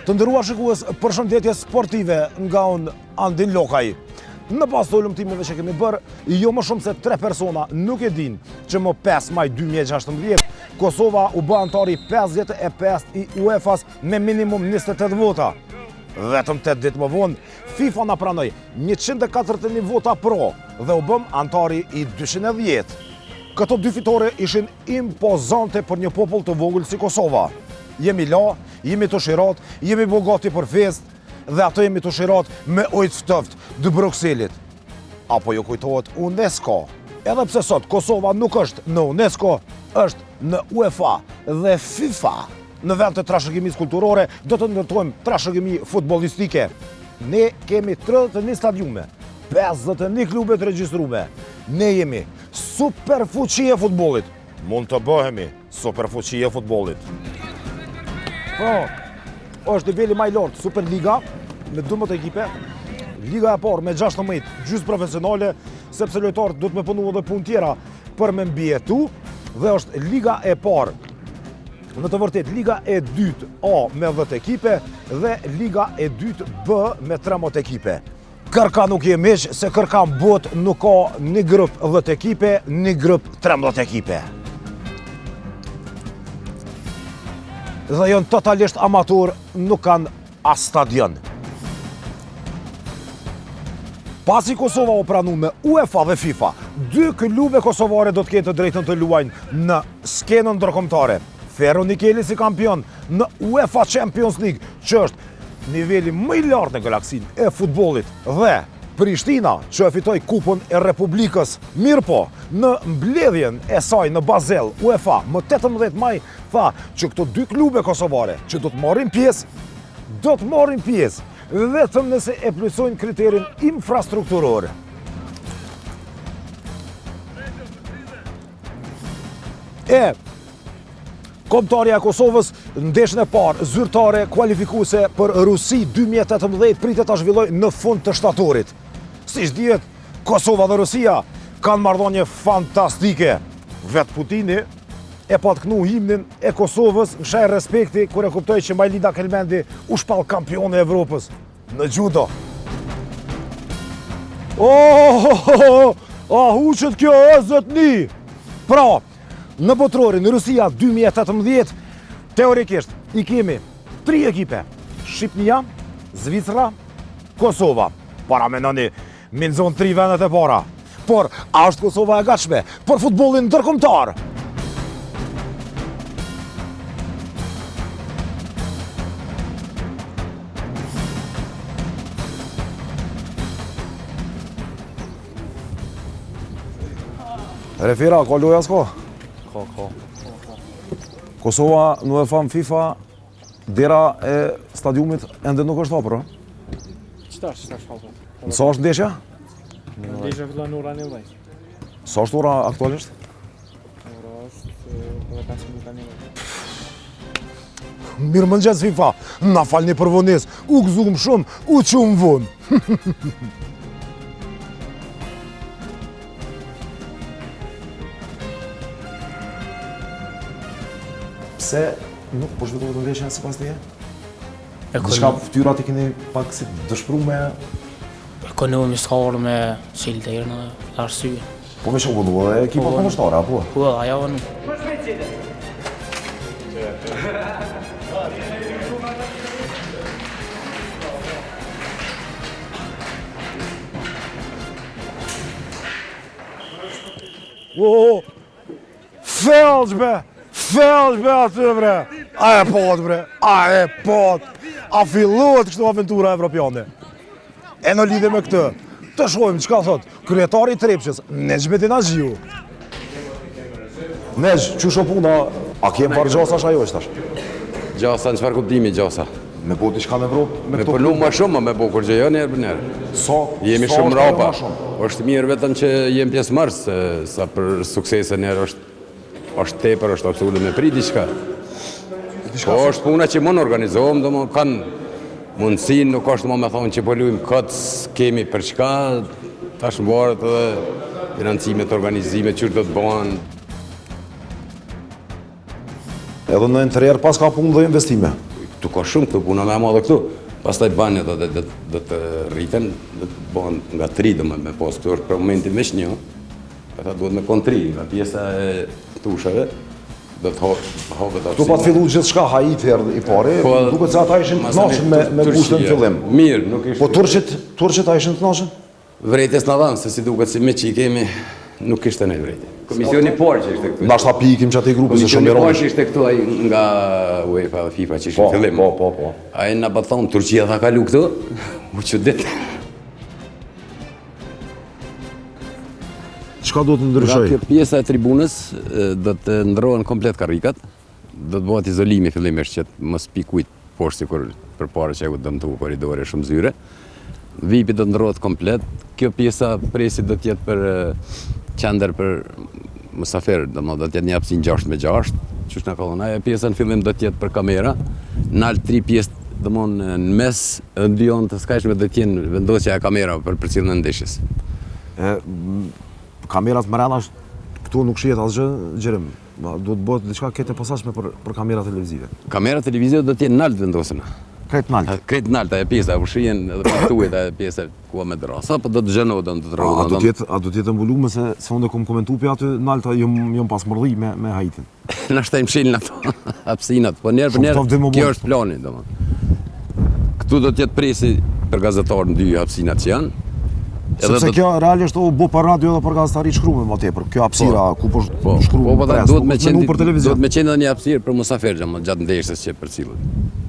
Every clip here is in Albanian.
Të nderuar shikues, përshëndetje sportive nga unë Andin Lokaj. Në pas të ullumtimeve që kemi bërë, jo më shumë se 3 persona nuk e din që më 5 maj 2016, Kosova u bë antari 55 i UEFA-s me minimum 28 vota. Vetëm 8 ditë më vonë, FIFA na pranoi 141 vota pro dhe u bëm antari i 210. Këto dy fitore ishin impozante për një popull të vogël si Kosova. Jemi la, jemi të shirat, jemi bogati për fest, dhe ato jemi të shirat me ujtë ftëft dë Bruxellit. Apo jo kujtohet UNESCO. Edhe pse sot Kosova nuk është në UNESCO, është në UEFA dhe FIFA. Në vend të trashëgimisë kulturore, do të ndërtojmë trashëgimi futbollistike. Ne kemi 31 stadiume, 51 klube të regjistrume. Ne jemi superfuqi e futbollit. Mund të bëhemi superfuqi e futbollit. Po, është niveli më i lartë, Superliga me 12 ekipe, Liga e parë me 16 gjysmë profesionale, sepse lojtarët duhet me punu edhe punë tjera për me mbietu, dhe është Liga e parë, në të vërtet Liga e dytë A me 10 ekipe dhe Liga e dytë B me 13 ekipe. Kërka nuk je miq, se kërka në botë nuk ka një grup 10 ekipe, një grup 13 ekipe. Dhe janë totalisht amator, nuk kanë as stadion. Pasi Kosova u pranu me UEFA dhe FIFA, 2 klube kosovare do të ketë të drejtën të luajnë në skenën ndërkombëtare. Ferro Nikeli si kampion në UEFA Champions League, që është niveli më i lartë në galaksin e futbollit, dhe Prishtina, që e fitoi Kupën e Republikës. Mirë po, në mbledhjen e saj në Basel, UEFA, më 18 maj, tha që këto 2 klube kosovare që do të marrin pjesë, vetëm nëse e plotësojnë kriterin infrastrukturor. Kombëtarja e Kosovës, ndeshjen e parë zyrtare kualifikuese për Rusi 2018 pritet ta zhvilloj në fund të shtatorit. Siç dihet, Kosova dhe Rusia kanë marrëdhënie fantastike. Vet Putini e pa të knu himnin e Kosovës në shaj respekti kur e kuptoi që Majlida Kelmendi u shpall kampione e Evropës në judo. Huqet kjo e zotni! Pra, në botrorin Rusia 2018, teorikisht i kemi 3 ekipe: Shqipnia, Zvicra, Kosova. Para menoni, minzon 3 vendet e para. Por, a është Kosova e gatshme për futbollin ndërkombëtar? Refira, ka loja s'ka? Ka. Kosova në UEFA në FIFA, dera e stadiumit ende nuk është hapur, Qëta është hapur? Sa është ndeshja? Ndeshja fillon në orën 11. Sa është ora aktualisht? Ora është 5 minuta 1. Mirë mëngjes FIFA, na falni për vonesë, u gëzuam shumë, u qumë vonë. Pse nuk po zhvillohet ndeshja sipas teje? Diçka fytyrat i keni pak si dëshpërume? Ekonomiskt har de skilt i den arsye. Po me shumë vëllu dhe ekipa kundërshtare, apo? Po, ajo në. Felç be aty bre! A e pot bre! A fillohet kështu aventura evropiane. E në lidhe me këtë, të shojmë çka thot kryetari i Trepçës, Nexhmeti Nazhiu. Nex, çu shopuna, a kem var gjosash ajo është tash? Gjasa në çfarë kuptimi gjasa? Me bo diçka në Evropë, me Me këto përnu më shumë, me bo kur gjë jo njerë për njerë. Jemi Sa shumë është rapa. më shumë? Është mirë vetëm që jem pjesë mërës, sa për suksese njerë është tepër, është absolut me pri diçka. Po është puna që mund organizohem, do më kanë mundësin, nuk është më me thonë që po lujmë këtë, kemi për çka, tash më barët edhe financimet, organizimet, qërë do të bëhen. Edhe në interior pas ka punë dhe investime. këtu ka shumë këtu puna me madhe këtu. Pastaj banjat do të rriten, do të bëhen nga 3 do me pas këtu është për momentin veç një. Ata duhet me kontri, nga pjesa e tushave do të hovet Tu pa të fillu gjithçka hajit herë i pari, duket se ata ishin të kënaqur me kushtin në fillim. Mirë, nuk ishte. Po turqit a ishin të kënaqur? Vrejtës në dhanë, se si duket si me që i kemi, nuk ishte në vrejtje. Komisioni parë që ishte këtu. Ndashta pikim që ati grupi se shumë i Komisioni parë që ishte këtu nga UEFA dhe FIFA që ishte fillim. Po. A e nga pa thonë, Turqia tha kalu këtu, u që ditë. Çka do të ndryshoj? Nga kjo pjesa e tribunës do të ndrohen komplet karrikat, do të bëhet izolimi fillimisht që të mos pikujt poshtë sikur përpara që u dëmtu korridore shumë zyre. VIP-i do të ndrohet komplet. Kjo pjesa presit do të jetë për qendër për musafir, do të jetë një hapësinë 6x6, çush na ka thonë. Ajo pjesa në fillim do të jetë për kamera. Në altë 3 pjesë, domthonë në mes ndjon të skajshme do të jenë vendosja e kamerave për përcjelljen e ndeshjes. Kamerat mrena këtu nuk shihet asgjë, Xherim. Do të bëhet diçka këtë posaçme për kamera televizive. Kamera televizive do të jenë në altë vendosena. Kretë nalt. Kretë nalt, ajo pjesa u shihen edhe paktuhet ajo pjesa ku me drasa, po do të zhenohet, do të rrohet. A do të jetë mbulume se unë kam komentuar pe aty nalta jom pas mordhi me hajitin. Na shtaj mshilin ato hapësinat, po njerë për njerë kjo është plani, domethënë. Këtu do të jetë presi për gazetarë në 2 hapësinat që janë. Sepse kjo realisht u bë për radio edhe për gazetari shkruar më tepër. Kjo hapësira ku po shkruan. Po duhet me qenë edhe një hapësirë për musafir gjatë ndeshjes që përcillet.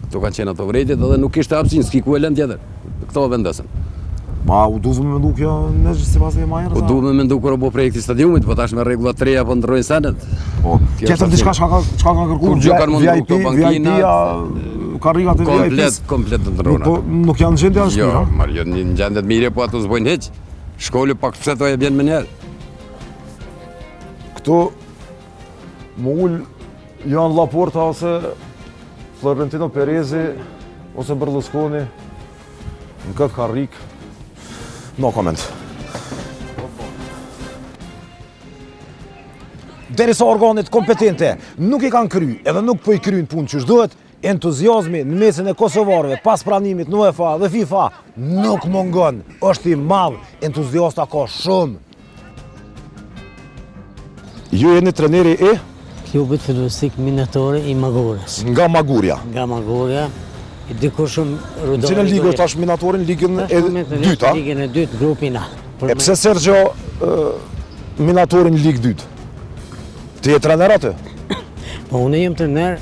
Këto kanë qenë ato vrejtjet edhe nuk ishte hapësinë, s'ki ku e lënë tjetër. Këto vendosën. Ma u duhet me mendu kjo në sipas e majrës. U duhet me mendu kur u bë projekti i stadiumit, po tash me rregulla të reja po ndrojnë senet. Po. Tjetër diçka çka ka kërkuar VIP, karrikat e VIP. Komplet të ndrona. Po nuk janë gjendje as mirë. Jo, marrë në gjendje të mira, po ato s'bojnë hiç. Shkolli pak pse ato e bën më njerë. Këtu më ul Jan Laporta ose Florentino Perezi ose Berlusconi në këtë karrik. No comment. Derisa organet kompetente nuk i kanë kry, edhe nuk po i kryjnë punë që duhet, entuziazmi në mesin e kosovarëve pas pranimit në UEFA dhe FIFA nuk mungon. Është i madh, entuziasta ka shumë. Ju jeni treneri e klubit futbollistik Minatori i Magurës. Nga Magurja. Nga Magurja. Dikur shumë rudori. Cilën ligë është tash Minatorin, ligën e dytë? Ligën e dytë, grupin A. E pse Sergio Minatorin ligë dytë? Ti je trener atë? Po unë jam trener,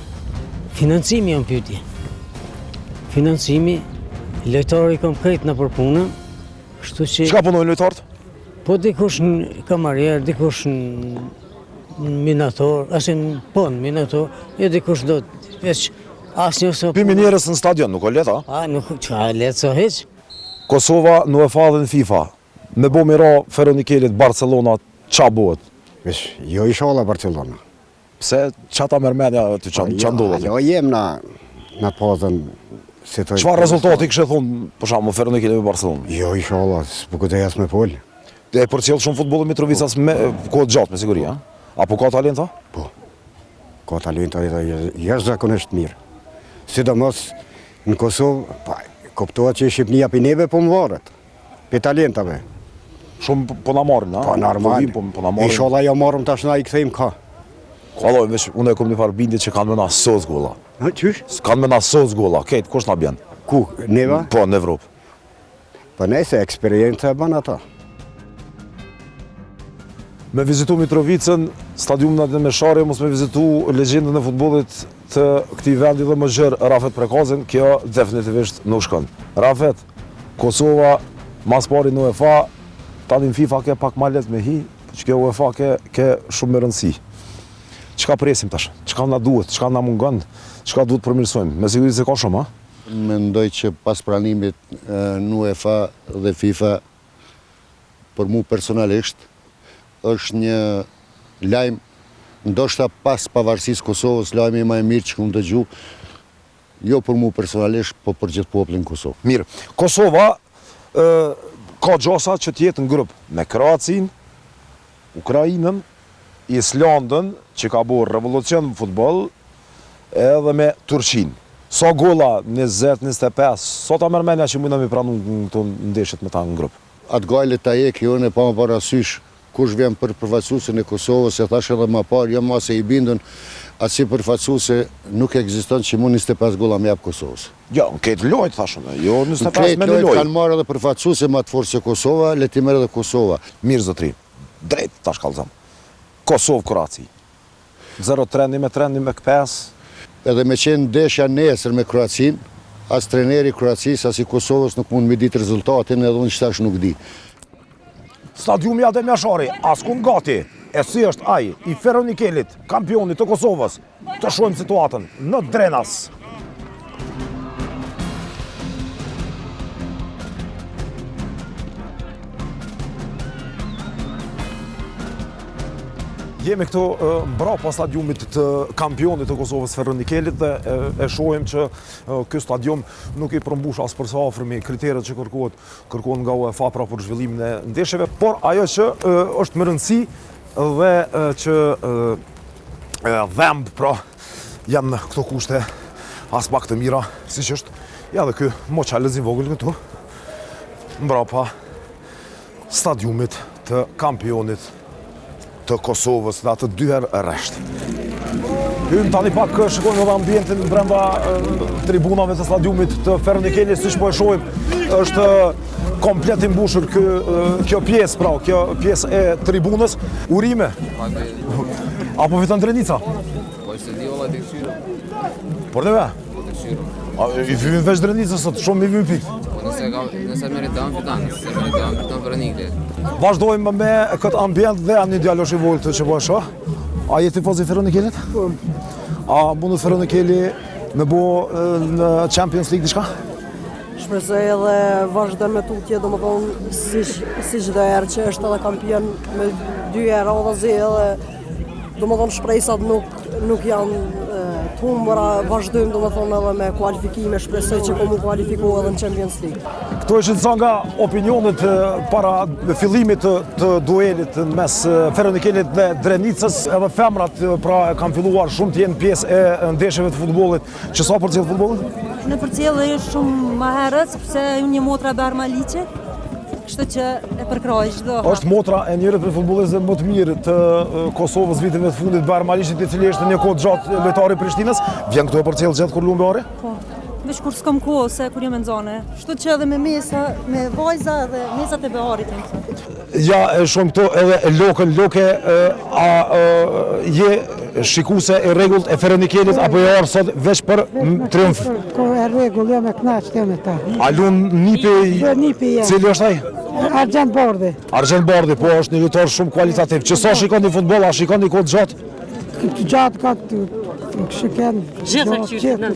financimi jam pyetje. Financimi, lojtarë i kam krejt në përpunën, kështu që... Çka punojnë lojtarët? Po dikush në kamarier, dikush në Minator, ose në Minator, e dikush do të veç asnjë ose... Pimi njerëz në stadion, nuk o leta? Nuk, çka letë so hiç? Kosova në UEFA dhe në FIFA, me bo mira Feronikelit Barcelona, qa bëhet? Vesh, jo inshallah Barcelona. Pse çata mërmendja aty qa ndodh aty? Jo jem në pozën se të... Çfarë rezultati kështë thonë, për shembull Feronikeli me Barcelona? Jo inshallah, s'po kujtoj as me pol. Dhe e përcjell shumë futbollin Mitrovicas me kohë gjatë me siguri, a? Apo ka talenta? Po. Ka talenta jashtëzakonisht mirë. Sidomos në Kosovë, kuptohet që Shqipnia për neve po më varet, për talentave. Shumë po na marrin, a? Po normal, po na marrin. Inshallah jo marrëm tash na I kthejmë ka. Allo, unë e kom një farë bindje që kanë me na sos golla. Qysh? Kanë me na sos golla, kejt, kush na bjen? Ku, neva? Po, në Evropë. Po nejse, eksperiencë e ban ata. Me vizitu Mitrovicën, stadiumin atë me Sharje, mos me vizitu legjendën e futbollit të këtij vendi dhe më gjërë Rafet Prekazin, kjo definitivisht nuk shkon. Rafet, Kosova, mas pari në UEFA, tani në FIFA ke pak ma let me hi, që kjo UEFA ke shumë më rëndësi. Çka presim tash? Çka na duhet? Çka na mungon? Çka duhet përmirësojmë? Me siguri se ka shumë, a? Mendoj që pas pranimit në UEFA dhe FIFA, për mu personalisht, është një lajm, ndoshta pas pavarësisë Kosovës, lajmi më I mirë që këmë dëgju, jo për mu personalisht, po për gjithë popullin Kosovë. Mirë, Kosova ka gjosa që t'jetë në grup me Kroacin, Ukrainën, Islandën, që ka bërë revolucion në futbol, edhe me Turqinë. Sa golla, 20, 25, sa ta mërmenja që mundëm i pranu në këto ndeshjet me ta në grupë? Atë gajle ta jeki, unë e pa më parasysh kush vjen për përfaqësuesin e Kosovës, se thash edhe më parë, jo ma se i bindën, atë si përfaqësuese nuk ekziston që mund 25 golla me jap Kosovës. Jo, në këtë lojtë, thashëm, jo 25 me Në këtë në lojtë lojtë. kanë marrë edhe përfaqësuese më të fortë se Kosova, le ti merr edhe Kosova. Mirë zotri, drejt tash kallzam. Kosovë, Kroaci. 0-3 me 3 me 5. Edhe me qenë ndeshja nesër me Kroacin, as treneri Kroacisë, as i Kosovës nuk mund me ditë rezultatin, edhe unë qëtash nuk di. Stadiumi Adem Jashari, askund gati, e si është ai, i Ferronikelit, kampionit të Kosovës, të shohim situatën në Drenas. Jemi këtu mbrapa stadiumit të kampionit të Kosovës Ferronikelit dhe e shohim që ky stadium nuk i përmbush as për sa afërmi kriteret që kërkohen nga UEFA pra për zhvillimin e ndeshjeve, por ajo që është më rëndësi dhe që dhemb pra janë këto kushte as pak të mira, siç është ja dhe ky moçalez i vogël këtu mbrapa stadiumit të kampionit të Kosovës dhe atë dy herë rresht. Hym tani pak shikojmë edhe ambientin brenda tribunave të stadiumit të Ferronikelit, siç po e shohim, është komplet i mbushur kjo pjesë, pra, kjo pjesë e tribunës. Urime. Apo fiton Drenica? Po se di valla të këshyra. Por neve? I vymë veç Drenica sot, shumë i vymë pikë. Po nëse meriton fiton, nëse meriton fiton Ferronikelit. Vazhdojmë me këtë ambient dhe një djalosh i vogël që po e shoh. A je tifoz i Ferronikelit? Po. A mundet Ferronikeli me bo në Champions League diçka? Shpresoj edhe vazhdo me tutje, domethënë si çdo herë që është edhe kampion me 2 herë radhëzi edhe domethënë shpresat nuk janë të humbura, vazhdojmë domethënë edhe me kualifikime, shpresoj që po mu kualifikohet edhe në Champions League. Këto ishin ca nga opinionet para fillimit të duelit mes Ferronikelit dhe Drenicës, edhe femrat pra kanë filluar shumë të jenë pjesë e ndeshjeve të futbollit. Që sa përcjell futbollin? Në përcjell është shumë më herët, sepse unë një motra Bermaliqe, kështu që e përkroj çdo. Është motra e njërit për futbollistët më të mirë të Kosovës viteve të fundit, Bermaliqit, i cili është një kohë gjatë lojtari i Prishtinës. Vjen këtu e përcjell gjatë kur lumbi ore? Po. Veç kur s'kam kohë se kur jam në zone. Kështu që edhe me mesa, me vajza dhe mesat e beharit janë. Ja, shumë këto edhe loke, a je shikuese e rregullt e Ferronikelit apo jo sot veç për triumf? Ko e rregull, jo me knaqë të me ta. A lun nipi, cili është ai? Argjent Bordi. Argjent Bordi, po është një lojtar shumë kualitativ. Që sa shikoni futboll, a shikoni kohë gjatë? Gjatë ka të shiken. Gjitha këtyrën.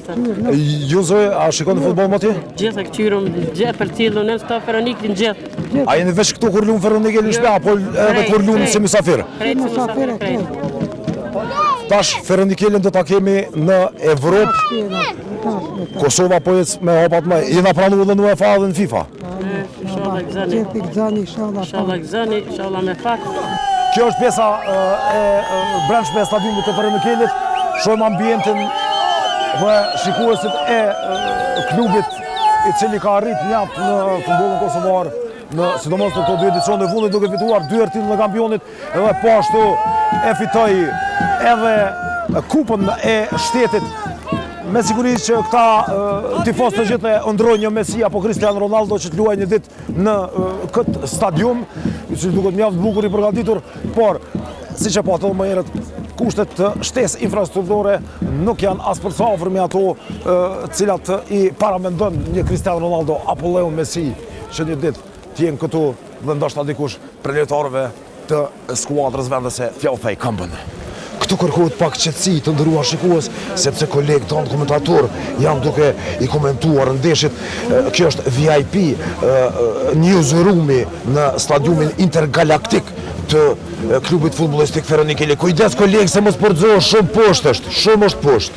Ju zoj, a shikoni futboll më ti? Gjitha këtyrën, gjitha për tillën, në të Ferronikelin gjithë. A jeni veç këtu kur lunë Ferronikeli në shtëpi apo edhe kur lunë si mysafir? Tash Ferronikelin do ta kemi në Evropë. Kosova po ec me hapat më. Jena pranuar edhe në UEFA dhe në FIFA. Inshallah gëzani, inshallah me fat. Kjo është pjesa e brendshme e stadiumit të Ferronikelit. Shohim ambientin dhe shikuesit e klubit i cili ka arrit mjaft në futbollin kosovar, sidomos në këto 2 edicione të fundit, duke fituar 2 herë titullin e kampionit, edhe po ashtu e fitoi edhe kupën e shtetit. Me siguri që këta tifos të gjithë e ndrojnë një Messi apo Cristiano Ronaldo që të luajë një ditë në këtë stadium, që duket mjaft bukur i përgatitur, por siç e po ato më herët, kushtet të shtesë infrastrukturore nuk janë as për sa afër me ato cilat i paramendon një Cristiano Ronaldo apo Leo Messi që një ditë të jenë këtu dhe ndoshta dikush për lojtarëve të skuadrës vendese Fjallfej këmbën. Këtu kërkohet pak qetësi të nderuar shikues, sepse kolegë tonë komentator janë duke i komentuar ndeshjet. Kjo është VIP newsroom-i në stadiumin intergalaktik të klubit futbollistik Ferronikeli. Kujdes kolegë se mos përzoh, shumë poshtë është, shumë është poshtë.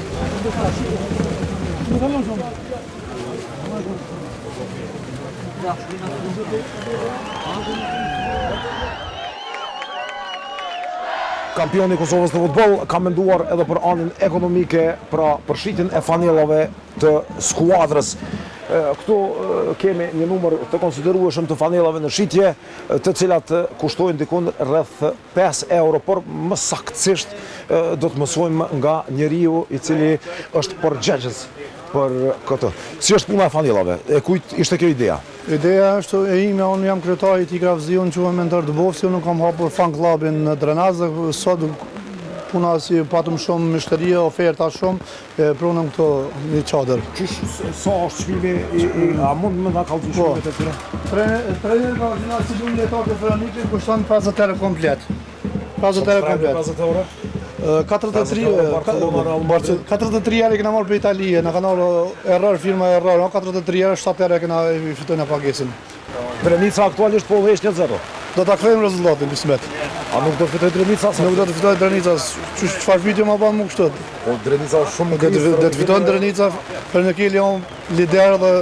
kampioni i Kosovës në futboll ka menduar edhe për anën ekonomike, pra për shitjen e fanellave të skuadrës. Këtu kemi një numër të konsiderueshëm të fanellave në shitje, të cilat kushtojnë dikon rreth 5 euro, por më saktësisht do të mësojmë nga njeriu i cili është përgjegjës për këtë. Si është puna e fanellave? E kujt ishte kjo ideja? Ideja është e ime, unë jam kryetari i Gravzi, unë quhem Mentor Dubovci, unë kam hapur fan klubin në Drenaz, sot puna si patëm shumë mishterie, oferta shumë, e pronëm këto një çadër. Sa është çmimi, a mund më nga kallëzu shumë të tyre? Treni ka si dunë letar të Veronikës kushton 50 euro komplet. 50 euro komplet. 50 euro? 43 euro kena marrë për Italie, në kanë error, firma error, 43 euro, 7 euro kena fitojnë pagesën. Drenica aktualisht po udhëheq 1-0. Do ta kthejmë rezultatin, bismet. A nuk do të fitoj Drenica? Nuk do të fitoj Drenica, çfarë video më bën më kështu? Po Drenica është shumë do të fitojnë Drenica, për në keli on lider dhe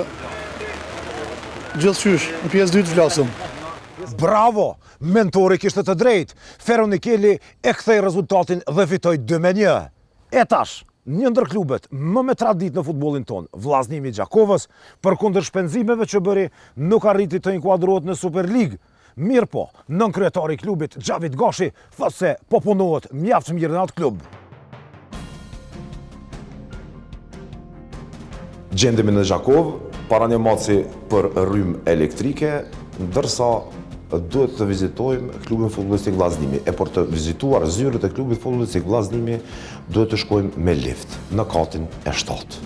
gjithçysh, në pjesë dytë flasëm. Bravo! Mentori kishte të drejtë. Ferro Nikeli e kthei rezultatin dhe fitoi 2-1. E tash, një ndër klubet më me traditë në futbollin ton, Vllaznimi i Gjakovës, përkundër shpenzimeve që bëri, nuk arriti të inkuadrohet në Super League. Mirë po, nën kryetari i klubit, Xhavit Gashi, thotë se po punohet mjaft mirë në atë klub. Gjendemi në Gjakovë, para një maci për rrymë elektrike, ndërsa duhet të vizitojmë klubin futbollistik Vllaznimi. E për të vizituar zyrët e klubit futbollistik Vllaznimi, duhet të shkojmë me lift në katin e 7.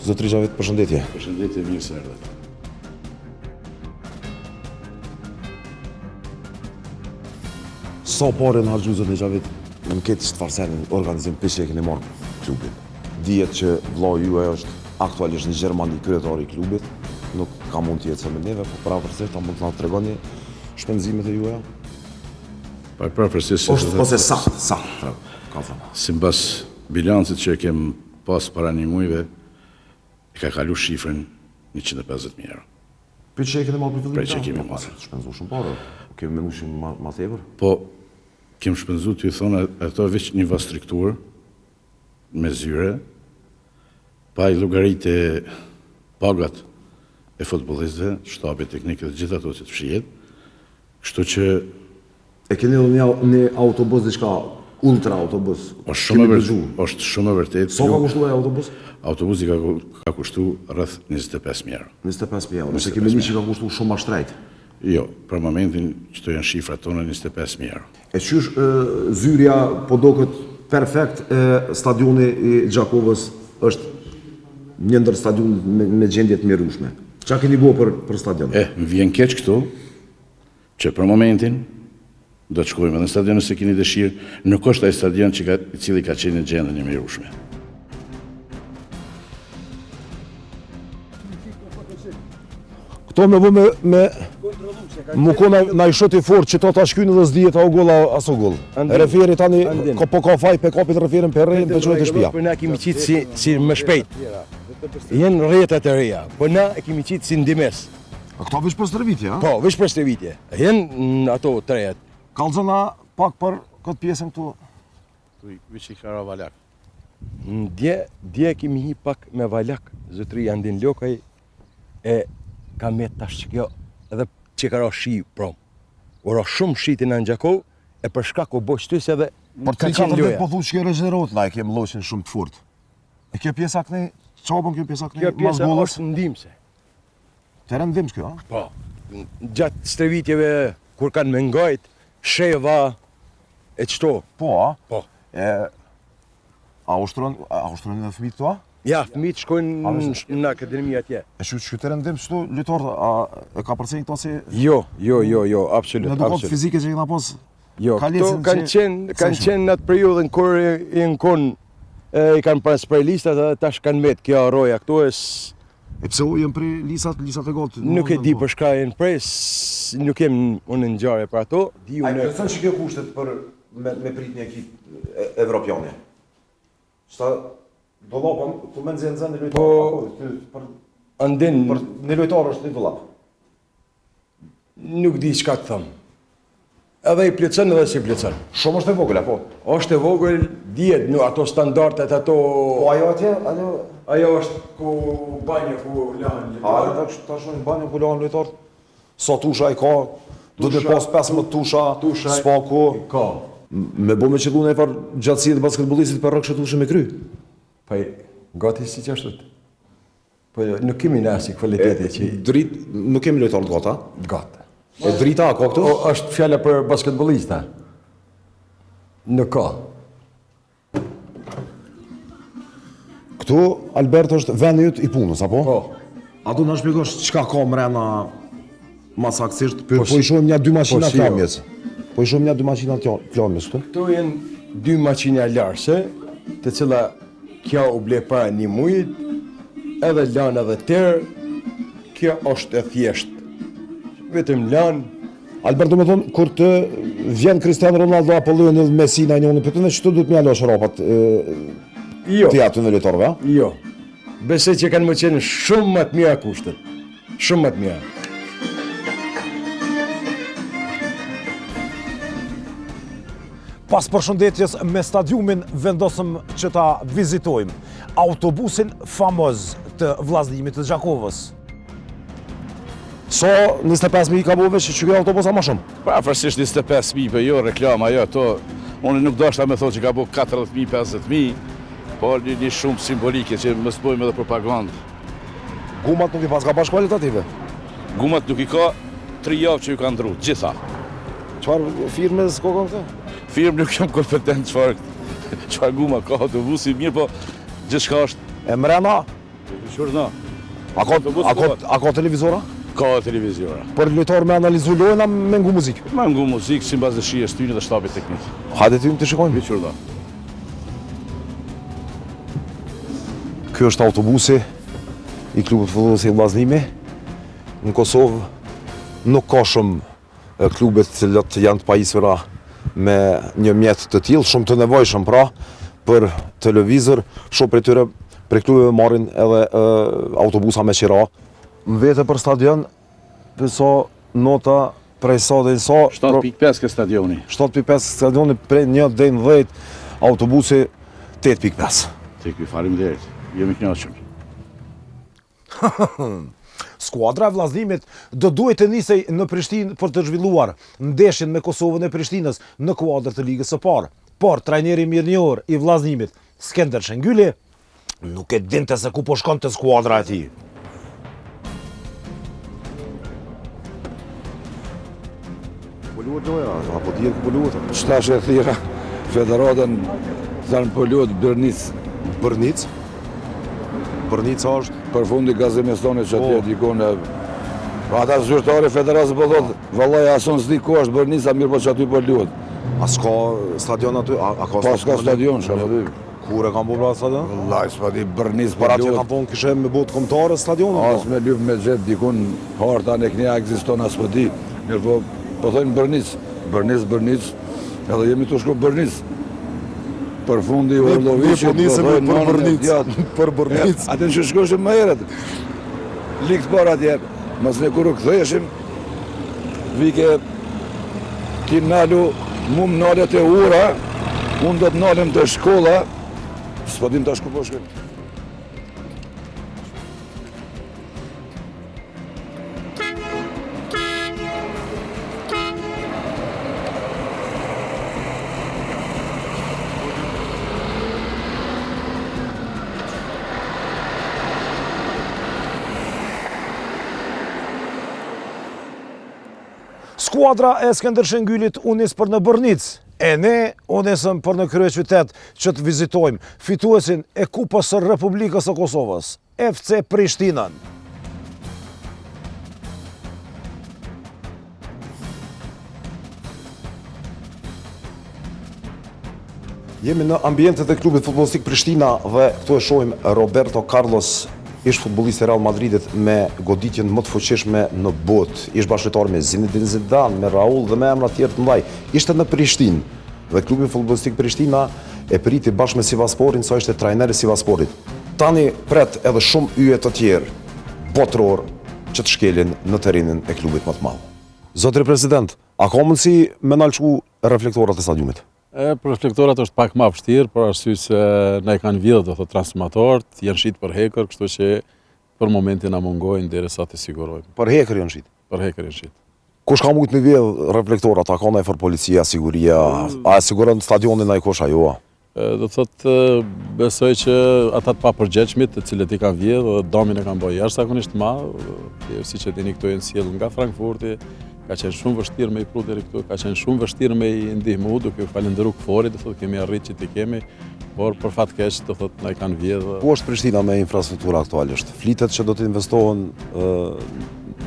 Zotri Xhavit, përshëndetje. Përshëndetje, mirë se erdhët. Sa pare në hargju, Zotri Xhavit, në këtë çfarësenin organizim peshë e keni marrë klubin. Dihet që vllau juaj është aktualisht në Gjermani kryetari i klubit, nuk ka mund të jetë se me neve, po pravarësisht a mund të na tregoni shpenzimet e juaja? Pravarësisht ose sa, ka thënë. Sipas bilancit që kem pas para një muajve, e ka kalu shifrën 150.000 euro. Për që e keni marrë për fillim? Për që kemi marrë. Shpenzu shumë parë, kemi mendu shumë ma tepër? Po, kem shpenzu të ju thonë, ato veç një vastrukturë, me zyre, pa i llogarit e pagat e futbollistëve, shtabi teknik dhe gjithë ato që të fshihet. Kështu që e keni edhe një autobus diçka ultra autobus. Është shumë e vërtetë. Sa ka kushtuar autobus? Autobusi ka kushtuar rreth 25.000 euro. 25.000 euro. Nëse kemi një që ka kushtuar shumë më shtrejt. Jo, për momentin që janë shifrat tona 25.000 euro. E qysh zyrja po doket perfekt, stadioni i Gjakovës është një ndër stadionet me gjendje të mjerueshme. Çka keni bërë për stadion? Më vjen keq këtu që për momentin do të shkojmë në stadion nëse keni dëshirë, nuk është ai stadion i cili ka qenë në gjendje të mjerueshme. Këto me vë me më kona na i shoti fort që to ta shkynë dhe s'dihet a u golla as u goll. Referi tani po ka faj pe kapit referin për rrejnë për qojtë shtëpia. Po na kemi qitë si më shpejt. Jenë rrjetet e reja, po na e kemi qitë si ndimes. A këto veç për stërvitje, a? Po, veç për stërvitje. Jenë ato trejet. Kallëzona pak për këtë pjesën këtu. Veç i kara valak. Dje kemi hi pak me valak, zotri Andin Lokaj, e ka me tash që kjo edhe që ka ra shi prom. Ora shumë shiti në Gjakov, e për shkak o boj shtys edhe 300 loja. Po thu që kjo regenerohet, na e kemë loqen shumë të furt. E kjo pjesa kënej, qabën kjo pjesa kënej? Kjo pjesa është ndimse. Teren ndimës kjo, a? Po. Gjatë strevitjeve, kur kanë me ngajt, sheva, e qëto. Po, a? Po. A ushtronin dhe fëmijët këto, a? Ja, fëmijët shkojnë në akademi atje. E që të rendim që të lytorë, e ka përcejnë këto si... Jo, absolut. Në dukat fizike që i këna pos... Jo, këto kanë qenë në atë periudhën kur i në konë, i kanë pas prej listat dhe tash kanë met kjo roja, këto e... E pse u jenë prej lisat e gotë? Nuk e di për shka jenë prej, nuk jem unë në njare për ato. A i përësën që kjo kushtet për me prit një ekip evropiane? Qëta... Do lopën, ku me nëzënë lujtë për andin... Për një lojtar është një vëllap. Nuk di çka të them. Edhe i plecën edhe si plecën. Shumë është e vogël, apo? Është e vogël, dihet në ato standardet, ato... Po ajo atje, ajo është ku banje, ku lanë. A, ta shumë banje ku lanë lojtar? Sa tusha i ka? Do të pas 15 tusha, spaku. Ka. Me bo me qëllu në e farë gjatësi dhe basketbolistit për rëkshë tushe me kry? Po, gati si që ashtët. Po, nuk kemi nësi kvaliteti që... Drit, nuk kemi lojtar të gata? Gata. E drita a ka këtu? Është fjalla për basketbolista. Nuk ka. Këtu, Albert, është vendi jëtë i punës, apo? Po. A du në shpikosh qka ka mrena masaksisht? Po i shumë një 2 maqina klamjes. Po i shumë një 2 maqina klamjes, këtu? Këtu jenë 2 maqina larse, të cila kjo u ble para një mujit, edhe lanë edhe tërë, kjo është e thjeshtë. Vetëm lanë. Albert, do me thonë, kur të vjen Cristiano Ronaldo apo Lionel Messi në njënë për të në që të du të mjallo shërapat të aty në lojtarëve, a? Jo. Besoj që kanë më qenë shumë më të mira kushtet. Shumë më të mira. Pas përshëndetjes me stadiumin vendosëm që ta vizitojmë autobusin famoz të vllaznimit të Gjakovës. So 25.000 ka bove që kjo autobusa më shumë? Prafërsisht 25.000, për jo reklama, jo, to... Unë nuk doshta me thonë që ka bo 40.000, 50.000, po një shumë simbolike që më spojmë edhe propagandë. Gumat nuk i pas ka bash kvalitative? Gumat nuk i ka 3 javë që ju ka ndru, gjitha. Qfar firme s'ko ka këta? Firme nuk jam kompetent qfar guma ka autobusi, mirë po gjithçka është. E mrena? Qërna. A ka televizora? Ka televizora. Për lojtar me analizu lojna me ngu muzikë? Me ngu muzikë, si mbas dëshirës tyne dhe shtabit teknik. Hajde ty të shikojmë? Qërna. Ky është autobusi i klubit futbollistik Vllaznimi. Në Kosovë nuk ka shumë klubet që janë të pajisura me një mjet të tillë, shumë të nevojshëm pra për televizor, shumë prej tyre prej klubeve marrin edhe autobusa me qira. Më vete për stadion, përso nota prej sa dhe sa... 7.5 ke stadioni. 7.5 stadioni prej 1 dhe 10, autobusi 8.5. Tek ju farim dherit, jemi knaqëm. Skuadra e Vllaznimit do duhet të nisej në Prishtinë për të zhvilluar ndeshjen me Kosovën e Prishtinës në kuadër të ligës së parë. Por trajneri mirënjohur i Vllaznimit, Skender Shengylli, nuk e dinte se ku po shkonte skuadra e tij. Po luhet doja, apo dihet ku po luhet? Shtash e thira, federatën thanë po luhet Bërnic. Bërnic? Bërnic është? Për fundi Gazimestani që atje dikone... Ata zyrtari federatës po thotë, vallaj ason s'di ku është Bërnica, mirë po që aty po luhet. A s'ka stadion aty? Pas ka stadion, që aty. Kur e kam bo pra stadion? Vallaj, s'pa di Bërnic po luhet. Për atje kam thonë kishe me botë kombëtare stadionin? As me lyp me gjetë dikun, harta në kënja ekziston as po di. Mirë po thojnë Bërnic. Bërnic, edhe jemi të shku Bërnic. Për fundi i Orlovicit, për Bërnic. Atë në që shkoshim më heret. Likë për atje, mas ne kërë këtheshim, vike ti nalu, mu më nalet e ura, unë do të nalim të shkolla, s'po dim të shku po shkojmë. Skuadra e Skender Shengyllit unis për në Bërnic, e ne unisëm për në kryeqytet që të vizitojmë fituesin e Kupës së Republikës së Kosovës, FC Prishtinën. Jemi në ambientet e klubit futbollistik Prishtina dhe këtu e shohim Roberto Carlos, ish futbollist i Real Madridit me goditjen më të fuqishme në botë. Ish bashkëtar me Zinedine Zidane, me Raul dhe me emra tjerë të mëdhenj. Ishte në Prishtinë dhe klubi futbollistik Prishtina e priti bashkë me Sivasporin, sa ishte trajneri i Sivasporit. Tani pret edhe shumë yje të tjerë. botëror që të shkelin në terrenin e klubit më të madh. Zotri President, a ka mundësi me nalçu reflektorat e stadiumit? Për reflektorat është pak më vështirë, për arsye se na i kanë vjedhur do thotë transformatorët, janë shit për hekër, kështu që për momentin na mungojnë derisa të sigurojmë. Për hekër janë shit. Për hekër janë shit. Kush ka mujt me vjedh reflektorat? A ka ndaj for policia, siguria, a siguron stadionin ai kush ajo? Do thotë besoj që ata të papërgjegjshmit, të cilët i kanë vjedhur, damin e kanë bërë jashtëzakonisht madh, siç e dini këto janë sjellë nga Frankfurti. Ka qenë shumë vështirë me i pru deri këtu, ka qenë shumë vështirë me i ndihmu, duke falendëruar KFOR-it, do thotë kemi arritur që t'i kemi, por për fat keq do thotë na i kanë vjedhur. Ku është Prishtina me infrastruktura aktualisht? Flitet që do të investohen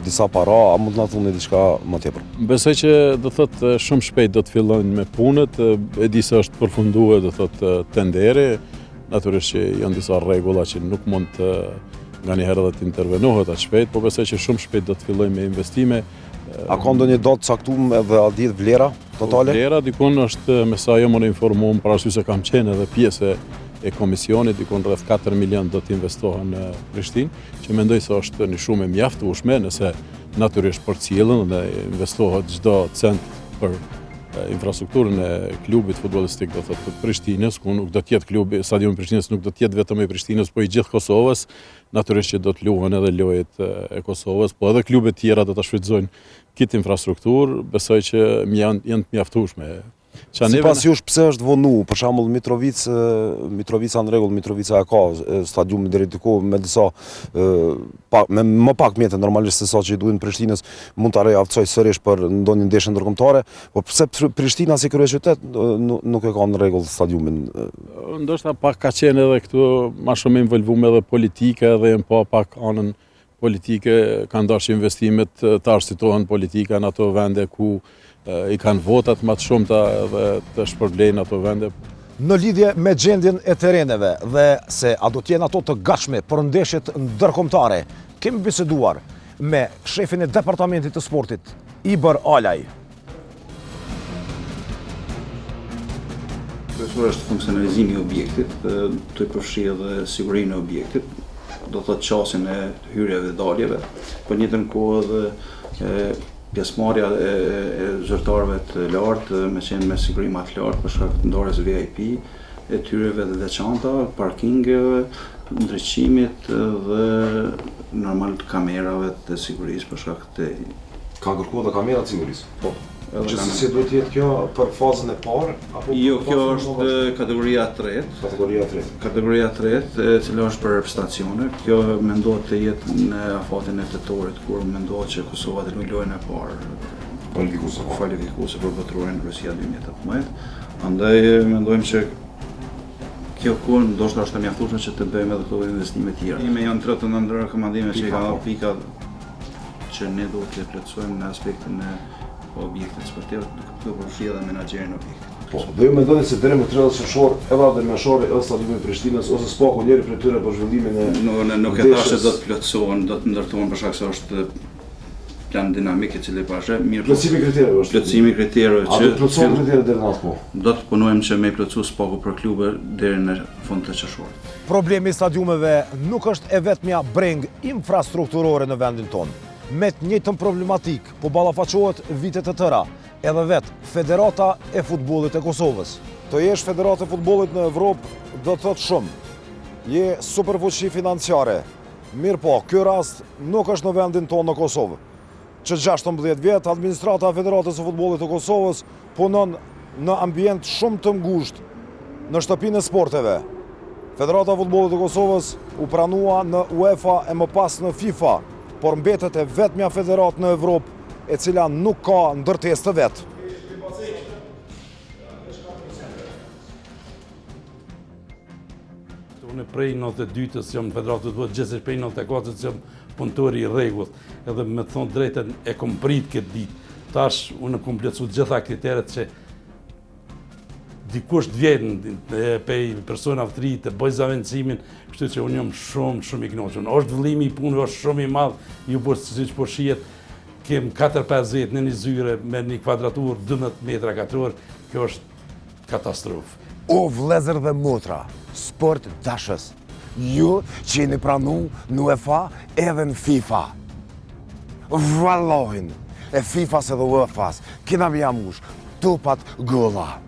disa para, a mund të na thoni diçka më tepër? Besoj që do thotë shumë shpejt do të fillojnë me punët, e di se është përfunduar do thotë tenderi, natyrisht që janë disa rregulla që nuk mund të nganjëherë të intervenohet atë shpejt, por besoj që shumë shpejt do të fillojnë me investime. A ka ndonjë datë caktuar edhe a dihet vlera totale? Vlera dikun është me sa jo më informuar, për arsye se kam qenë edhe pjesë e komisionit, dikun rreth 4 milion do të investohen në Prishtinë, që mendoj se është një shumë e mjaftueshme, nëse natyrisht për cilën dhe investohet çdo cent për infrastrukturën e klubit futbollistik do thotë të Prishtinës, ku nuk do të jetë klubi, stadiumi i Prishtinës nuk do të jetë vetëm i Prishtinës, por i gjithë Kosovës, natyrisht që do të luhen edhe lojët e Kosovës, po edhe klubet tjera do ta shfrytëzojnë këtë infrastrukturë, besoj që janë të mjaftueshme. Sipas jush pse është vonu, për shembull Mitrovica në rregull, Mitrovica e ka stadiumin deri diku me disa me më pak mjete normalisht se sa që i duhen Prishtinës, mund ta riaftësoj sërish për ndonjë ndeshje ndërkombëtare, por pse Prishtina si kryeqytet nuk e ka në rregull stadiumin? Ndoshta pak ka qenë edhe këtu më shumë involvuar edhe politika dhe janë pa pak anën politike, kanë dashur investimet të arsitohen politika në ato vende ku i kanë votat më të shumta dhe të shpërblejnë ato vende. Në lidhje me gjendjen e terreneve dhe se a do të jenë ato të gatshme për ndeshjet ndërkombëtare, kemi biseduar me shefin e departamentit të sportit, Iber Alaj. Kryesore është funksionalizimi i objektit, të përfshi edhe sigurinë e objektit, do të thotë qasjen e hyrjeve dhe daljeve, por në njëjtën kohë edhe pjesëmarrja e zyrtarëve të lartë, me qenë me siguri më të lartë për shkak të ndarjes VIP, e hyrjeve dhe veçanta, parkingeve, ndriçimit dhe normal kamerave të sigurisë për shkak të ka kërkuar edhe kamera të sigurisë. Po. Që si duhet të jetë kjo për fazën e parë? Jo, kjo është kategoria 3. Kategoria 3, e cila është për stacione. Kjo mendohet të jetë në afatin e tetorit, kur mendohet që Kosova të luajë lojën e parë kualifikuese për botrorin Rusia 2018. Andaj mendojmë që kjo kohë ndoshta është e mjaftueshme që të bëjmë edhe këto investime të tjera. Ne janë 39 rekomandime që ka pika që ne duhet të plotësojmë në aspektin e objektit sportiv, duke përfshirë edhe menaxherin e objektit. Po, dhe ju mendoni se deri më 30 shorë, edhe ndërmjetësore, edhe stadiumi i Prishtinës ose spaku njëri prej tyre për zhvillimin e nuk e thashë do të plotësohen, do të ndërtohen për shkak se është plan dinamik i cili pashë mirë. Plotësimi i kriterëve është. Plotësimi i kriterëve që do të plotësohen kriteret deri në atë kohë. Do të punojmë që me i plotësuar spaku për klube deri në fund të qershorit. Problemi i stadiumeve nuk është e vetmja breng infrastrukturore në vendin tonë. Me të njëjtën problematik, po ballafaqohet vitet e tëra, edhe vetë Federata e Futbollit e Kosovës. Të jesh Federata e Futbollit në Evropë do të thotë shumë. Je superfuqi financiare. Mirë po, ky rast nuk është në vendin tonë në Kosovë. Që 16 vjet administrata e Federatës së Futbollit të Kosovës punon në ambient shumë të ngushtë në shtëpinë e sporteve. Federata e Futbollit të Kosovës u pranua në UEFA e më pas në FIFA, por mbetet e vetmja federat në Evropë e cila nuk ka ndërtesë të vetë. Unë prej 92-ës jam në Federatë të Futbollit, gjithsesi prej 94-ës jam punëtori i rregullt, edhe me thonë drejtën e kom prit këtë ditë. Tash unë kom plotësuar gjitha kriteret që dikush të vjen pej personave të ri të bëjë zaventësimin, kështu që unë jam shumë i kënaqur. Është vëllimi i punëve është shumë i madh, ju po siç po shihet, kem 4-5 në një zyre me një kvadraturë 12 metra katror, kjo është katastrofë. O vëllezër dhe motra, sport dashës, ju që jeni pranu në UEFA edhe në FIFA. Vallohin, e FIFA-s edhe UEFA-s, kina mi jamush, tupat golla.